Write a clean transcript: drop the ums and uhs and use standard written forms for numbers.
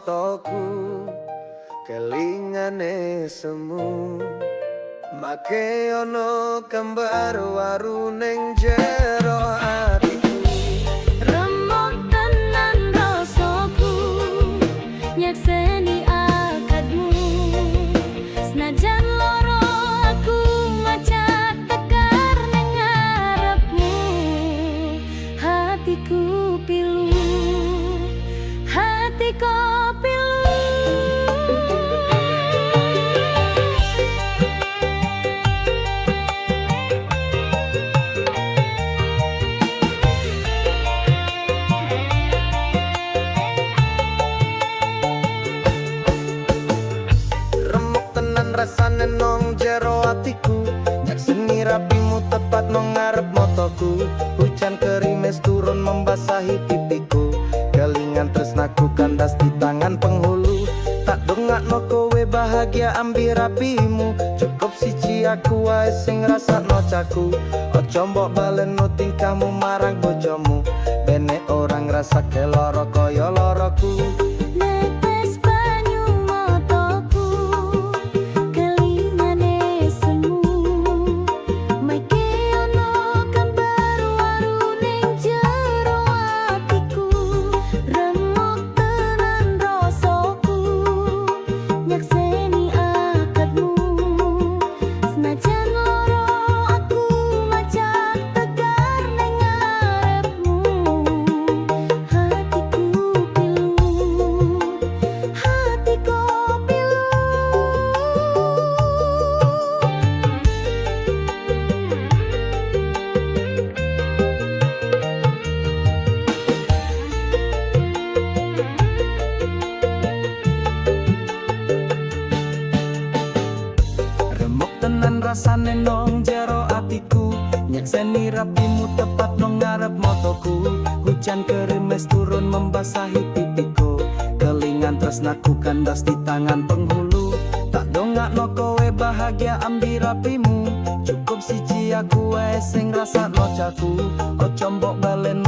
motoku kelingane semu make ono gambar waru ning jero atiku remuk tenan rasaku nyakseni akadmu senajan loro aku ngajak tekar ning ngarepmu hatiku pilu hatiku pilu rasane nong jero atiku nyakseni rapimu tepat nong ngarep motoku hujan gerimis turun membasahi pipiku kelingan tresnaku kandas di tangan penghulu tak dongakno kowe bahagia ambil rapimu cukup siji aku wae sing rasakno caku ojo mbok baleno tingkahmu marang bojomu bene orang rasake lara kaya laraku. Rasane nong jero atiku nyakseni rapimu tepat nong ngarep motoku hujan gerimis turun membasahi pipiku kelingan tresnaku kandas di tangan penghulu tak dongakno kowe bahagia ambil rapimu cukup siji aku wae sing rasakno caku ojo mbok balen